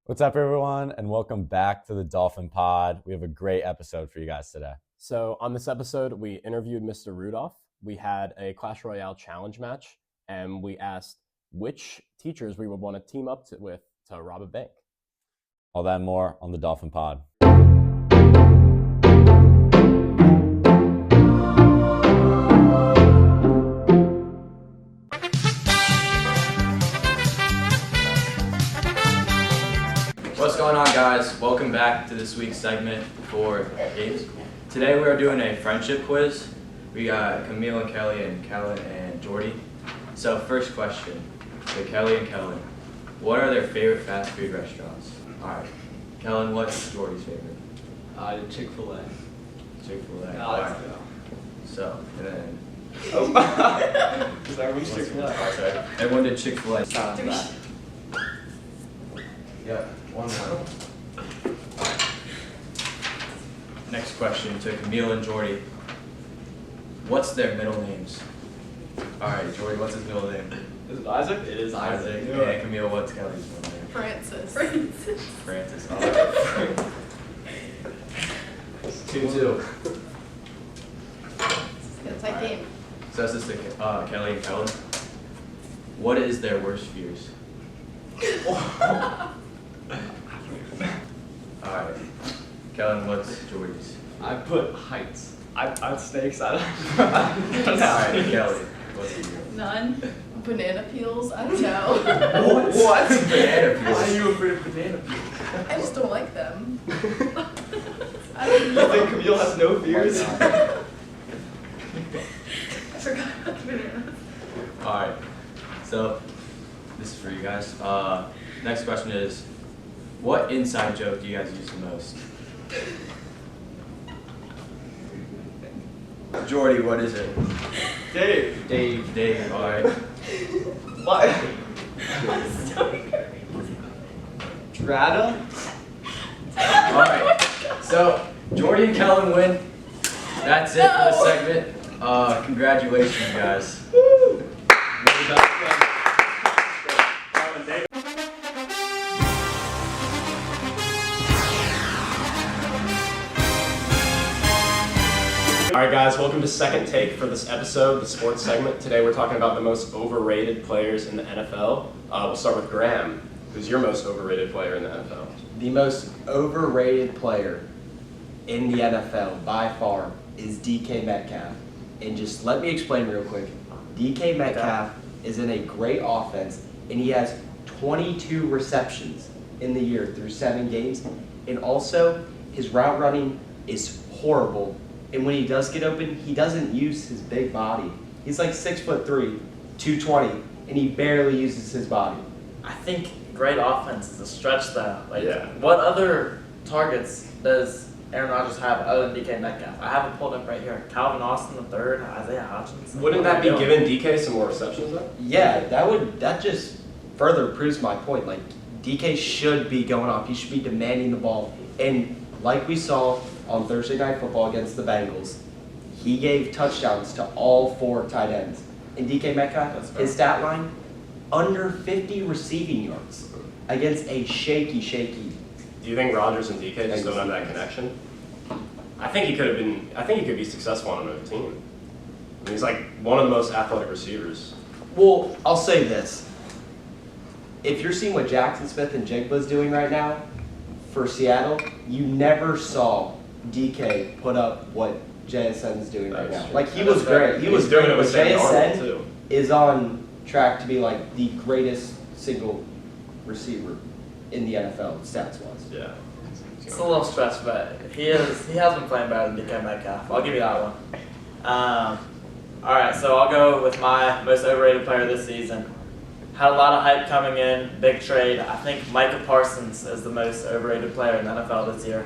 What's up, everyone, and welcome back to the Dolphin Pod. We have a great episode for you guys today. So on this episode, we interviewed Mr. Rudolph. We had a Clash Royale challenge match, and we asked which teachers we would want to team up with to rob a bank. All that and more on the Dolphin Pod. What's going on, guys? Welcome back to this week's segment for games. Today we are doing a friendship quiz. We got Camille and Kelly and Kellen and Jordy. So first question to Kelly and Kellen. What are their favorite fast food restaurants? Alright. Kellen, what's Jordy's favorite? Chick-fil-A. Chick-fil-A. Alright. So, and then... Oh my! Because everyone's Chick-fil-A. Oh, sorry. Everyone did Chick-fil-A. Sounds bad. Yeah, one more. Alright. Next question to Camille and Jordy. What's their middle names? Alright, Jordy, what's his middle name? Is it Isaac? It is Isaac. Yeah. And Camille, what's Kelly's middle name? Francis. Francis. Alright. 2-2. It's a tight game. So this is to Kelly and Kellen. What is their worst fears? Alright. Kellen, what's Jordy's? I put heights. I'd stay excited. Alright, Kelly, what's yours? None. Banana peels. I don't know. What? Banana Why are peels. you afraid of banana peels? I just don't like them. I You don't think know. Camille has no fears? I forgot about bananas. Alright. So this is for you guys. Next question is, what inside joke do you guys use the most? Jordy, what is it? Dave. Dave, alright. What? I'm Drata? Alright. So Jordy and Kellen win. That's it for the segment. Congratulations, guys. Woo! Well done. All right, guys, welcome to Second Take for this episode, the sports segment. Today we're talking about the most overrated players in the NFL. We'll start with Graham. Who's your most overrated player in the NFL? The most overrated player in the NFL by far is DK Metcalf. And just let me explain real quick. DK Metcalf is in a great offense, and he has 22 receptions in the year through 7 games. And also, his route running is horrible. And when he does get open, he doesn't use his big body. He's like 6'3", 220, and he barely uses his body. I think great offense is a stretch though. Like, Yeah. what other targets does Aaron Rodgers have other than DK Metcalf? I have it pulled up right here. Calvin Austin III, Isaiah Hodgins. Wouldn't that be giving DK some more receptions though? Yeah, that just further proves my point. Like, DK should be going off. He should be demanding the ball. And like we saw on Thursday Night Football against the Bengals, he gave touchdowns to all 4 tight ends. And DK Metcalf, his stat line, under 50 receiving yards against a shaky. Do you think Rodgers and DK just don't have that connection? I think he could be successful on another team. I mean, he's like one of the most athletic receivers. Well, I'll say this. If you're seeing what Jackson Smith and Jigba's doing right now for Seattle, you never saw DK put up what JSN's doing right now. Like, he was great. He was He's doing great. it with But Sam Darnold, JSN too. is on track to be like the greatest single receiver in the NFL stats wise. Yeah. It's a little stretch, but he has been playing better than DK Metcalf. I'll give you that one. All right, so I'll go with my most overrated player this season. Had a lot of hype coming in, big trade. I think Micah Parsons is the most overrated player in the NFL this year.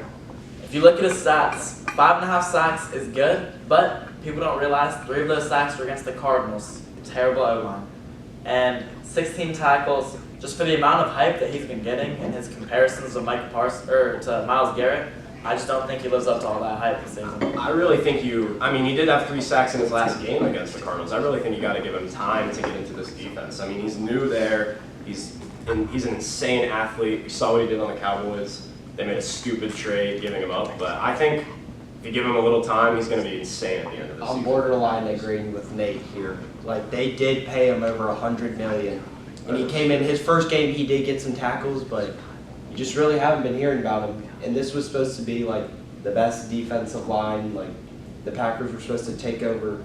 If you look at his stats, 5.5 sacks is good, but people don't realize 3 of those sacks were against the Cardinals. Terrible O-line. And 16 tackles, just for the amount of hype that he's been getting and his comparisons to to Myles Garrett, I just don't think he lives up to all that hype this season. I really think he did have 3 sacks in his last game against the Cardinals. I really think you got to give him time to get into this defense. I mean, he's new there. He's he's an insane athlete. We saw what he did on the Cowboys. They made a stupid trade giving him up, but I think if you give him a little time, he's going to be insane at the end of the season. I'm borderline agreeing with Nate here. Like, they did pay him over $100 million, and he came in his first game. He did get some tackles, but you just really haven't been hearing about him. And this was supposed to be like the best defensive line. Like, the Packers were supposed to take over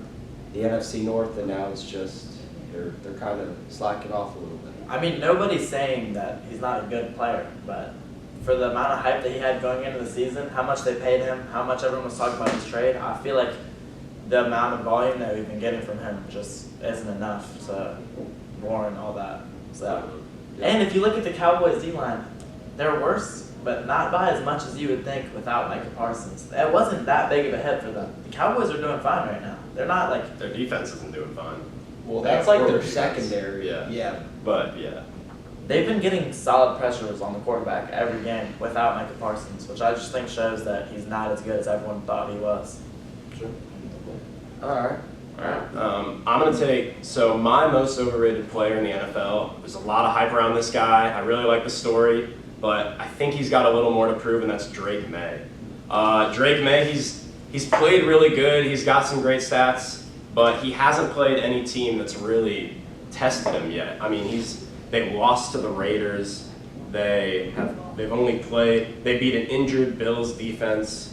the NFC North, and now it's just they're kind of slacking off a little bit. I mean, nobody's saying that he's not a good player, but for the amount of hype that he had going into the season, how much they paid him, how much everyone was talking about his trade, I feel like the amount of volume that we've been getting from him just isn't enough to warrant all that. So, and if you look at the Cowboys D-line, they're worse, but not by as much as you would think without Micah Parsons. It wasn't that big of a hit for them. The Cowboys are doing fine right now. They're not like... Their defense isn't doing fine. Well, They that's have like their horrible defense. secondary. Yeah. But, yeah. They've been getting solid pressures on the quarterback every game without Micah Parsons, which I just think shows that he's not as good as everyone thought he was. Sure. All right. Alright, I'm going to take, so my most overrated player in the NFL, there's a lot of hype around this guy. I really like the story, but I think he's got a little more to prove, and that's Drake May. Drake May, he's played really good, he's got some great stats, but he hasn't played any team that's really tested him yet. I mean, they lost to the Raiders, they beat an injured Bills defense.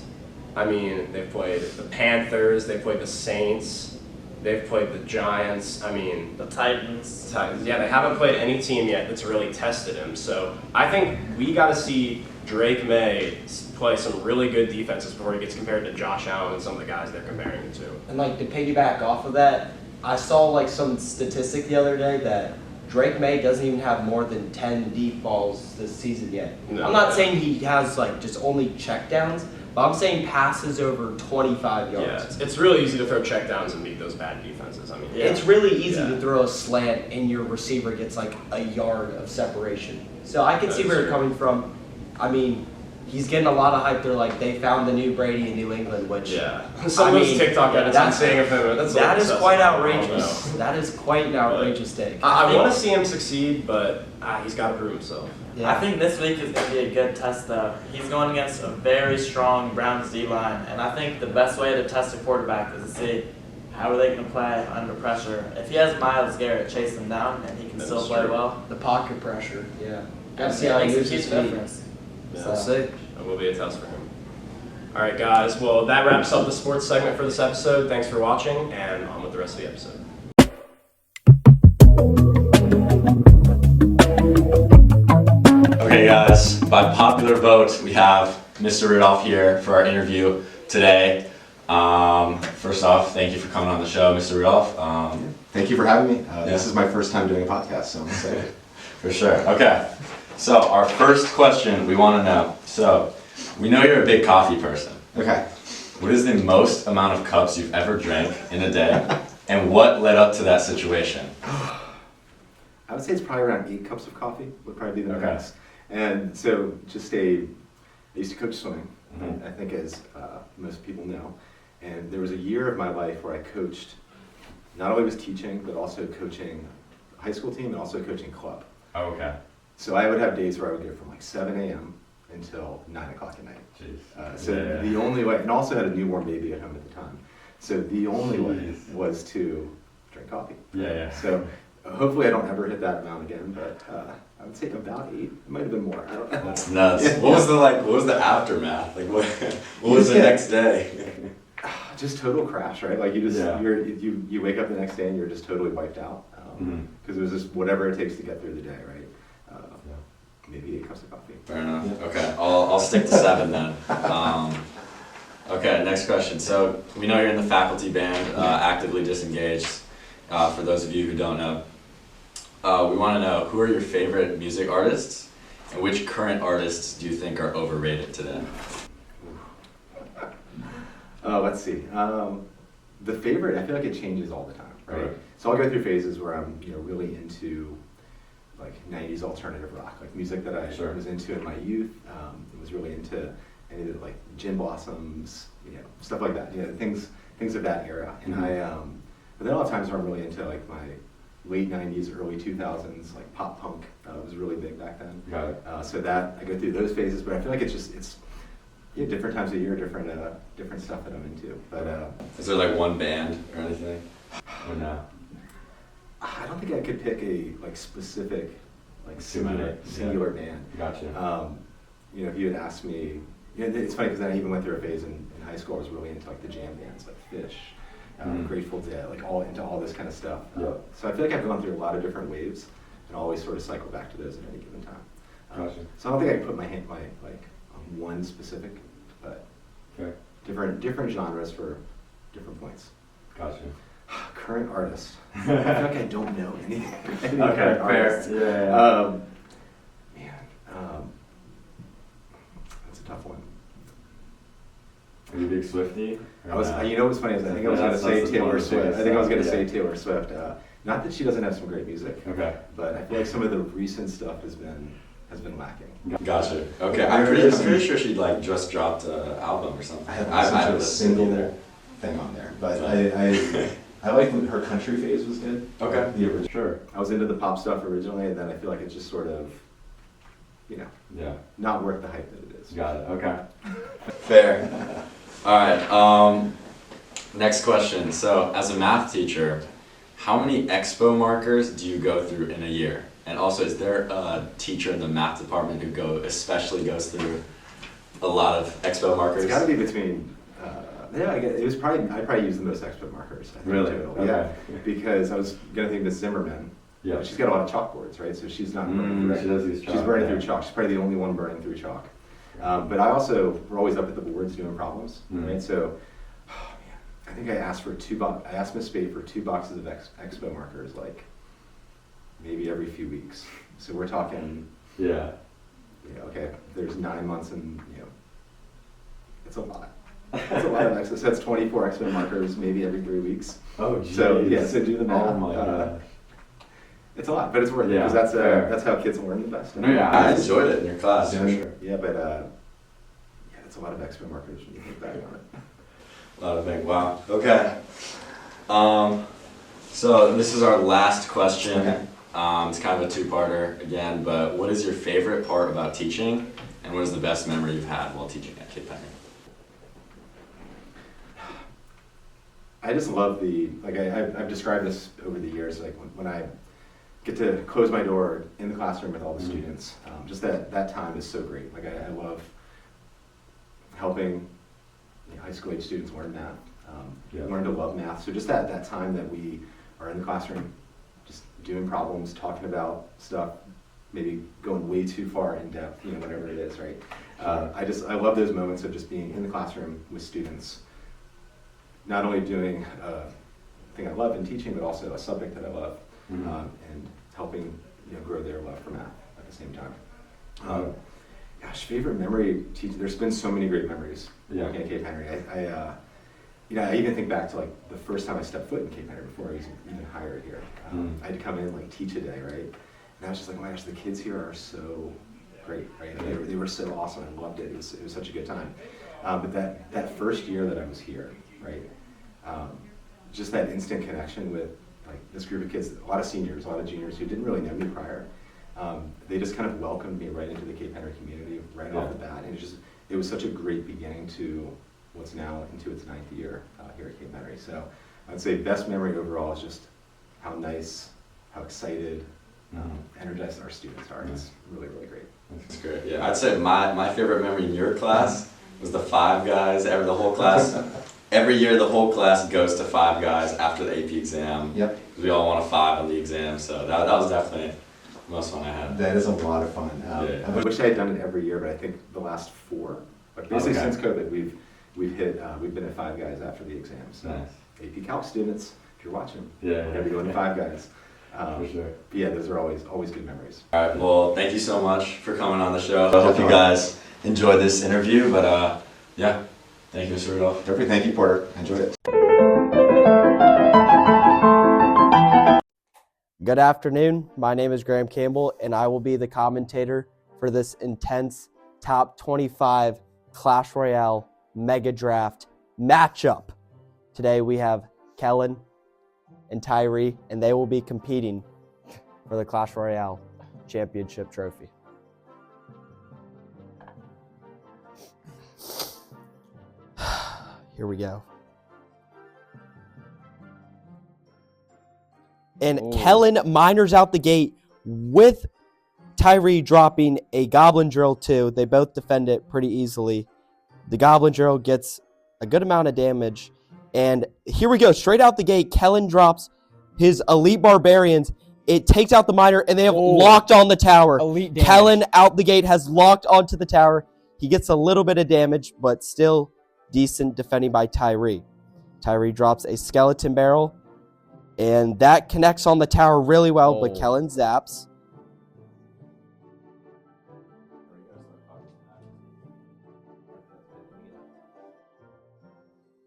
I mean, they've played the Panthers, they played the Saints, they've played the Giants, I mean... The Titans. Yeah, they haven't played any team yet that's really tested him. So I think we got to see Drake May play some really good defenses before he gets compared to Josh Allen and some of the guys they're comparing him to. And like to piggyback off of that, I saw like some statistic the other day that Drake May doesn't even have more than 10 deep balls this season yet. No, I'm not saying he has like just only checkdowns, but I'm saying passes over 25 yards. Yeah, it's really easy to throw checkdowns and beat those bad defenses. I mean, It's really easy Yeah. to throw a slant and your receiver gets like a yard of separation. So I can see That's where you're true. coming from. I mean, he's getting a lot of hype. They're like, they found the new Brady in New England, which yeah. Some of those TikTok edits I'm seeing of him, that's a that little is quite excessive. I don't outrageous. know. That is quite an outrageous take. I want to see him succeed, but he's got to prove himself. Yeah. I think this week is going to be a good test, though. He's going against a very strong Browns D-line, and I think the best way to test a quarterback is to see how are they going to play under pressure. If he has Myles Garrett chase him down and he can That still is play true. well, The pocket pressure, yeah. Gotta and see how it he makes a uses huge his feet. difference. Yeah. We'll see. It will be a test for him. All right, guys. Well, that wraps up the sports segment for this episode. Thanks for watching, and on with the rest of the episode. Okay, guys, by popular vote, we have Mr. Rudolph here for our interview today. First off, thank you for coming on the show, Mr. Rudolph. Thank you for having me. Yeah. This is my first time doing a podcast, so I'm excited. For sure. Okay. So, our first question we want to know. So, we know you're a big coffee person. Okay. What is the most amount of cups you've ever drank in a day? And what led up to that situation? I would say it's probably around 8 cups of coffee would probably be the Okay. max. And so I used to coach swimming, Mhm. I think as most people know. And there was a year of my life where I coached, not only was teaching, but also coaching high school team and also coaching club. Oh, okay. So I would have days where I would go from like 7 a.m. until 9 o'clock at night. Jeez. So Yeah. the only way, and also had a newborn baby at home at the time. So the only way Jeez. was to drink coffee. Yeah. So hopefully I don't ever hit that amount again, but I would say about 8. It might have been more. I don't know. That's nuts. Yeah. What was the aftermath? Like what was the Yeah. next day? Just total crash, right? Like you just Yeah. you wake up the next day and you're just totally wiped out Mhm. because it was just whatever it takes to get through the day, right? Maybe 8 cups of coffee. Fair enough. Okay, I'll stick to 7 then. Okay, next question. So we know you're in the faculty band, actively disengaged. For those of you who don't know, we want to know who are your favorite music artists, and which current artists do you think are overrated today? Let's see. The favorite, I feel like it changes all the time, right? Right. So I'll go through phases where I'm, really into like 90s alternative rock, like music that I Sure. was into in my youth. Was really into any of the like Gin Blossoms, stuff like that. Things of that era. And Mhm. but then a lot of times where I'm really into like late 90s, early 2000s, like pop punk was really big back then. Got it. So that, I go through those phases, but I feel like it's different times of year, different stuff that I'm into. But Is there like one band or anything? Or no? I don't think I could pick a like specific, like singular band. Gotcha. You know, if you had asked me, it's funny because I even went through a phase in high school. I was really into like the jam bands, like Fish, Grateful Dead, like into all this kind of stuff. So I feel like I've gone through a lot of different waves, and always sort of cycle back to those at any given time. Gotcha. So I don't think I can put my like on one specific, but Okay. different genres for different points. Gotcha. Current artist. I feel like I don't know any Okay, current fair. artists. Yeah. That's a tough one. Are you a big Swiftie? I was, you know what's funny is I think I was going to say Taylor Swift. I think I was going to say Taylor Swift. Not that she doesn't have some great music, Okay. but I feel like some of the recent stuff has been lacking. Gotcha. Okay. I'm pretty sure she like just dropped an album or something. I haven't I listened to a haven't single either. thing on there, but I like when her country phase was good. Okay. The original. Sure. I was into the pop stuff originally, and then I feel like it's just sort of, Yeah. not worth the hype that it is. Got it. Okay. Fair. All right. Next question. So, as a math teacher, how many expo markers do you go through in a year? And also, is there a teacher in the math department who especially goes through a lot of expo markers? It's got to be between. I probably use the most expo markers. I think, Really? total. Okay. Yeah, because I was gonna think Miss Zimmerman. Yeah. But she's got a lot of chalkboards, right? So she's not burning through. She does use chalk. She's burning yeah. through chalk. She's probably the only one burning through chalk. But we're always up at the boards doing problems, right? So, I think I asked I asked Miss Spade for 2 boxes of expo markers, like maybe every few weeks. So we're talking. Yeah. Okay, there's 9 months, and it's a lot. That's a lot of expo. So that's 24 expo markers, maybe every 3 weeks. Oh, geez. So so do the math. Oh my god. It's a lot, but it's worth it because that's how kids learn the best. No, yeah, I enjoyed it in your class for sure. Yeah, but it's a lot of expo markers when you think back on it. A lot of things. Wow. Okay. So this is our last question. Okay. It's kind of a two-parter again, but what is your favorite part about teaching, and what is the best memory you've had while teaching at Cape Henry? I just love I've described this over the years, like when I get to close my door in the classroom with all the students, just that time is so great. Like I love helping high school age students learn math, learn to love math. So just that time that we are in the classroom, just doing problems, talking about stuff, maybe going way too far in depth, whatever it is, right? I love those moments of just being in the classroom with students, not only doing a thing I love in teaching, but also a subject that I love, and helping grow their love for math at the same time. Favorite memory teaching. There's been so many great memories working at Cape Henry. I even think back to like the first time I stepped foot in Cape Henry before I was even hired here. I had to come in and like teach a day, right? And I was just like, oh my gosh, the kids here are so great, right? They were so awesome. I loved it. It was such a good time. But that first year that I was here, right? Just that instant connection with like this group of kids, a lot of seniors, a lot of juniors who didn't really know me prior. They just kind of welcomed me right into the Cape Henry community right off the bat, and it was such a great beginning to what's now into its 9th year here at Cape Henry. So I'd say best memory overall is just how nice, how excited, energized our students are. It's really, really great. That's great. Yeah, I'd say my favorite memory in your class was the Five Guys. The whole class. Every year, the whole class goes to Five Guys after the AP exam. Yep. We all want a 5 on the exam, so that was definitely the most fun I had. That is a lot of fun. Yeah. I wish I had done it every year, but I think the last 4, like basically since COVID, we've been at Five Guys after the exam. So Nice. AP Calc students, if you're watching, Yeah. we're gonna be going to Five Guys. For sure. But yeah, those are always good memories. All right. Well, thank you so much for coming on the show. I hope you guys enjoyed this interview. But yeah, thank you, Mr. Rudolph. Perfect. Thank you, Porter. I enjoyed it. Good afternoon. My name is Graham Campbell, and I will be the commentator for this intense top 25 Clash Royale Mega Draft matchup. Today we have Kellen and Tyree, and they will be competing for the Clash Royale championship trophy. Here we go. And Kellen miners out the gate with Tyree dropping a Goblin Drill too. They both defend it pretty easily. The Goblin Drill gets a good amount of damage. And here we go. Straight out the gate, Kellen drops his Elite Barbarians. It takes out the miner, and they have locked on the tower. Elite damage. Kellen out the gate has locked onto the tower. He gets a little bit of damage, but still decent defending by Tyree. Tyree drops a Skeleton Barrel, and that connects on the tower really well, but Kellen zaps.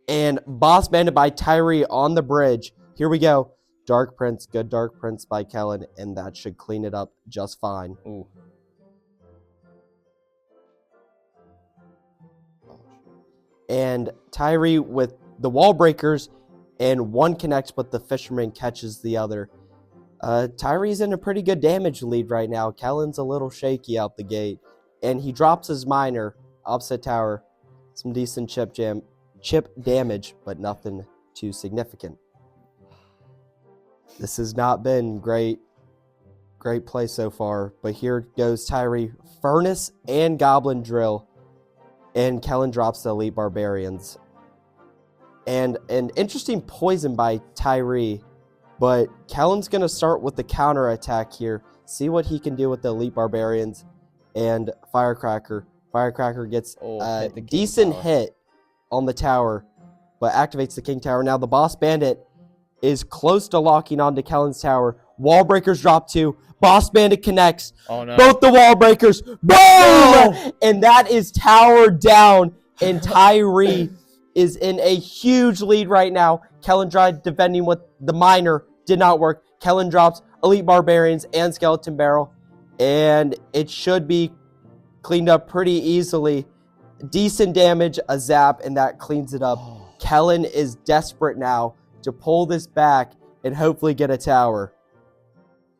And Boss Bandit by Tyree on the bridge. Here we go. Dark Prince, good Dark Prince by Kellen, and that should clean it up just fine. Ooh. And Tyree with the wall breakers, and one connects, but the Fisherman catches the other. Tyree's in a pretty good damage lead right now. Kellen's a little shaky out the gate, and he drops his miner opposite tower. Some decent chip damage, but nothing too significant. This has not been great play so far, but here goes Tyree. Furnace and Goblin Drill, and Kellen drops the Elite Barbarians. And an interesting poison by Tyree, but Kellen's going to start with the counter attack here, see what he can do with the Elite Barbarians and Firecracker. Firecracker gets a decent hit on the tower, but activates the King Tower. Now the Boss Bandit is close to locking onto Kellen's tower. Wall breakers drop 2. Boss Bandit connects. Oh, no. Both the wall breakers. Boom! No! And that is tower down. And Tyree is in a huge lead right now. Kellen tried defending with the miner. Did not work. Kellen drops Elite Barbarians and Skeleton Barrel. And it should be cleaned up pretty easily. Decent damage, a zap, and that cleans it up. Kellen is desperate now to pull this back and hopefully get a tower.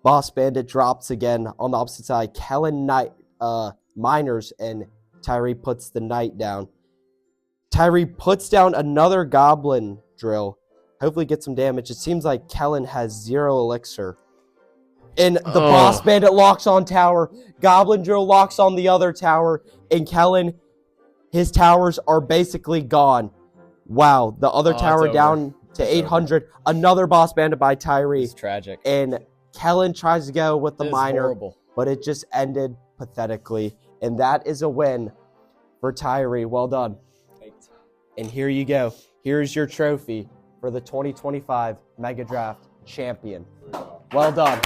Boss Bandit drops again on the opposite side. Kellen miners, and Tyree puts the knight down. Tyree puts down another Goblin Drill. Hopefully get some damage. It seems like Kellen has 0 elixir. And the Boss Bandit locks on tower. Goblin Drill locks on the other tower. And Kellen, his towers are basically gone. Wow, the other tower down to 800. Another Boss Bandit by Tyree. It's tragic. And Kellen tries to go with the miner, horrible. but it just ended pathetically. And that is a win for Tyree. Well done. And here you go. Here's your trophy for the 2025 Mega Draft champion. Well done.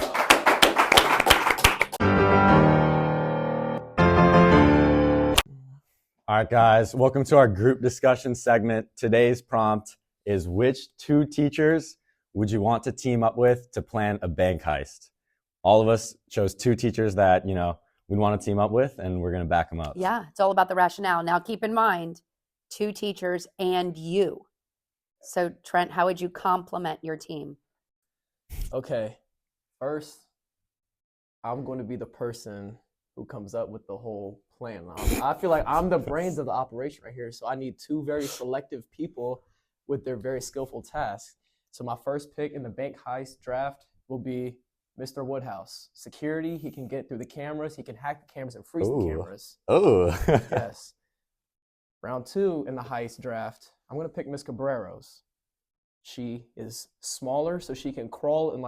All right, guys, welcome to our group discussion segment. Today's prompt is, which 2 teachers would you want to team up with to plan a bank heist? All of us chose 2 teachers that, we'd want to team up with, and we're going to back them up. Yeah, it's all about the rationale. Now, keep in mind, 2 teachers and you. So, Trent, how would you complement your team? Okay, first, I'm going to be the person who comes up with the whole plan. I feel like I'm the brains of the operation right here, so I need 2 very selective people with their very skillful tasks. So my first pick in the bank heist draft will be Mr. Woodhouse. Security, he can get through the cameras, he can hack the cameras and freeze the cameras. Oh. Yes. Round 2 in the heist draft, I'm going to pick Miss Cabreros. She is smaller, so she can crawl in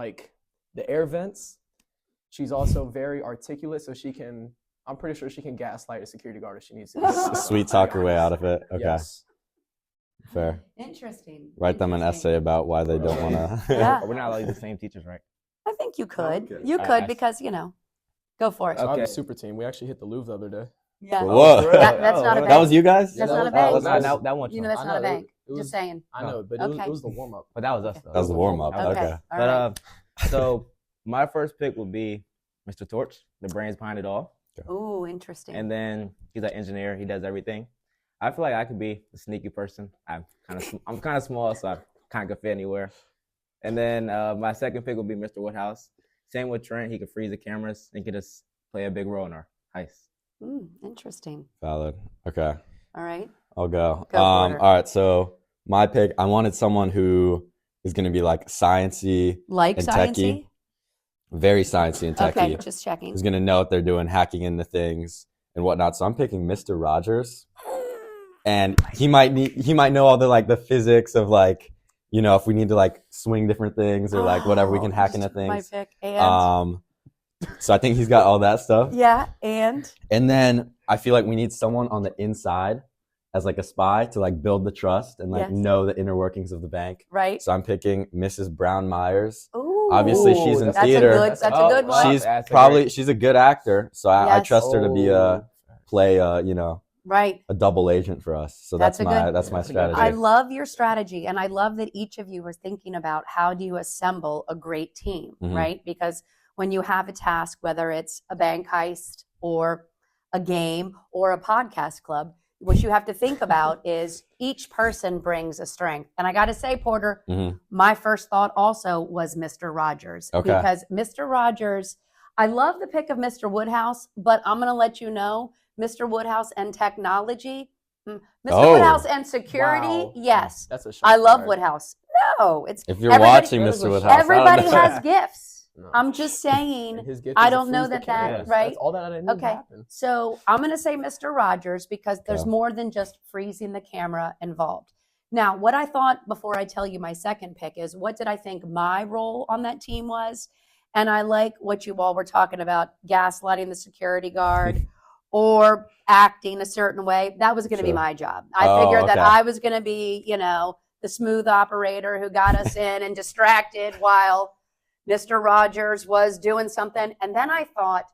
the air vents. She's also very articulate, so I'm pretty sure she can gaslight a security guard if she needs to. Sweet talk her way out of it. Okay. Yes. Fair. Interesting. Write them an essay about why they don't want to. Yeah. We're not allowed the same teachers, right? I think you could. Okay. You could because, go for it. So I have Okay. a super team. We actually hit the Louvre the other day. Yeah. Whoa. That's not a bank. That was you guys? That's Yeah, not a that was- bank. That one. That's I not a know, bank. it was- Just saying. I know, but Okay. it was the warm-up. But that was us, though. That was the warm up. Okay. Okay. All right. So my first pick would be Mr. Torch, the brains behind it all. Ooh, interesting. And then he's an engineer. He does everything. I feel like I could be a sneaky person. I'm kind of small, so I kind of could fit anywhere. And then my second pick would be Mr. Woodhouse. Same with Trent. He could freeze the cameras and could just play a big role in our heist. Interesting. Valid. Okay. All right. I'll go. Go, Porter. All right. So my pick, I wanted someone who is going to be like sciencey Like and sciencey? techie. Very sciencey and techie. Okay, just checking. Who's going to know what they're doing, hacking into things and whatnot. So I'm picking Mr. Rogers. And he might know all the physics of if we need to swing different things or whatever, we can hack into things. My pick. And so I think he's got all that stuff. yeah, and then I feel like we need someone on the inside as a spy to build the trust and Yes. know the inner workings of the bank. right. So I'm picking Mrs. Brown Myers. Ooh, Obviously, she's in that's theater. That's a good one. She's a good actor, so I Yes. trust her to play right. a double agent for us. So That's that's a my good- that's my strategy. I love your strategy, and I love that each of you are thinking about how do you assemble a great team, Mhm. right? Because when you have a task, whether it's a bank heist or a game or a podcast club, what you have to think about is each person brings a strength. And I got to say, Porter, Mhm. my first thought also was Mr. Rogers. Okay. Because Mr. Rogers, I love the pick of Mr. Woodhouse, but I'm going to let you know, Mr. Woodhouse and technology, Mr. Oh. Woodhouse and security, Wow. yes. That's a shot I love fired. Woodhouse. No, it's If you're everybody- watching, That is Mr. a Woodhouse, I don't everybody know. has gifts. No. I'm just saying. And his gift I is to don't know freeze the that cameras. right? That's all that I need Okay. to happen. So I'm going to say Mr. Rogers because there's Okay. more than just freezing the camera involved. Now, what I thought before I tell you my second pick is what did I think my role on that team was? And I like what you all were talking about, gaslighting the security guard or acting a certain way. That was going to be Sure. my job. I Oh, figured that okay. I was going to be, the smooth operator who got us in and distracted while Mr. Rogers was doing something. And then I thought,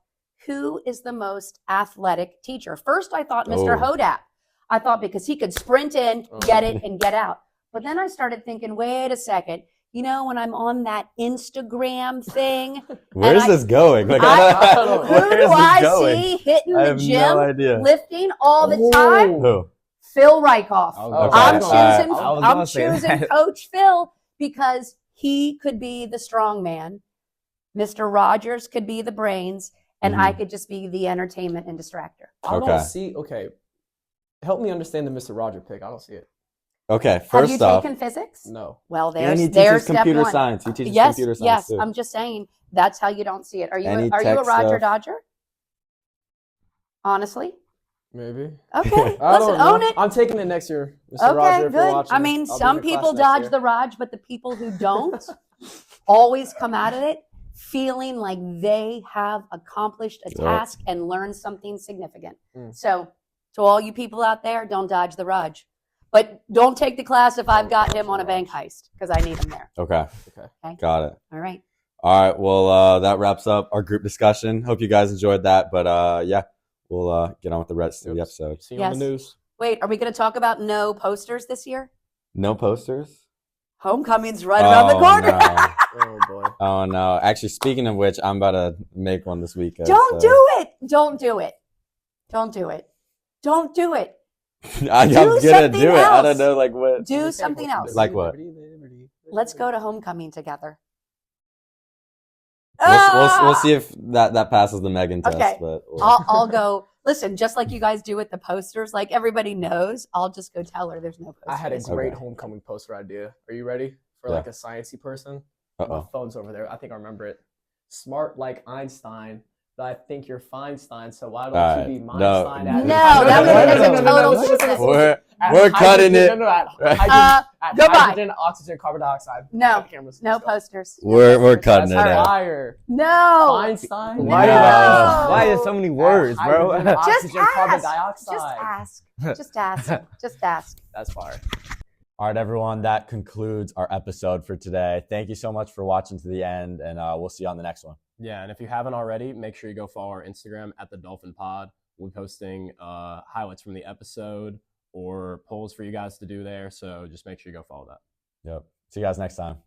who is the most athletic teacher? First, I thought Mr. Oh. Hodap. I thought because he could sprint in, get it, and get out. But then I started thinking, wait a second. When I'm on that Instagram thing, Where's and this going? who Where do is I this going? see hitting I the have gym, no idea. lifting all the time? Who? Phil Reichoff. Okay. I'm All right. choosing. I was I'm gonna say choosing that. Coach Phil because he could be the strong man. Mr. Rogers could be the brains, and I could just be the entertainment and distractor. I Okay. don't see. Okay, help me understand the Mr. Roger pick. I don't see it. Okay, Have first you off, taken physics? No. Well, and he there's teaches step computer one. science. He teaches Yes, computer science yes. too. I'm just saying that's how you don't see it. Are you? Any You a tech Roger stuff? Dodger? Honestly. Maybe. Okay. I don't Listen, know. own it. I'm taking it next year, Mr. Roger. Okay, If you're good. watching, I mean, I'll be some in your people class next dodge year. the Raj, but the people who don't always come out of it feeling like they have accomplished a Yep. task and learned something significant. Mm. So, to all you people out there, don't dodge the Raj. But don't take the class if I've got him on a bank heist because I need him there. Okay. Okay. Got it. All right. All right. Well, that wraps up our group discussion. Hope you guys enjoyed that. But yeah, we'll get on with the rest of the episode. See you on the Yes. news. Wait, are we going to talk about no posters this year? No posters? Homecoming's right around the corner. No. Oh boy. Oh no. Actually, speaking of which, I'm about to make one this weekend. Don't so- do it. Don't do it. Don't do it. Don't do it. I'm Do gonna something do it. I don't else. know, like what. Do something else. Like what? Let's go to homecoming together. We'll see if that passes the Megan test. Okay. But I'll go. Listen, just like you guys do with the posters, like everybody knows, I'll just go tell her there's no posters. I had a this great year. homecoming poster idea. Are you ready for Yeah. like a sciencey person? My Uh-oh. phone's over there. I think I remember it. Smart like Einstein, but I think you're Feinstein. So why don't Alright. you be No. Meinstein? No, that was a total listen, stupid. We're cutting it. No, at Goodbye. hydrogen, oxygen, carbon dioxide. No. Cameras, No let's go. posters. We're cutting it That's out. fire. No. Einstein. Why No. why is so many words, bro? Hydrogen, Just oxygen, carbon ask. dioxide. Just ask. Just ask. Just ask. That's fire. All right, everyone. That concludes our episode for today. Thank you so much for watching to the end, and we'll see you on the next one. Yeah, and if you haven't already, make sure you go follow our Instagram at the Dolphin Pod. We'll be posting highlights from the episode or polls for you guys to do there. So just make sure you go follow that. Yep. See you guys next time.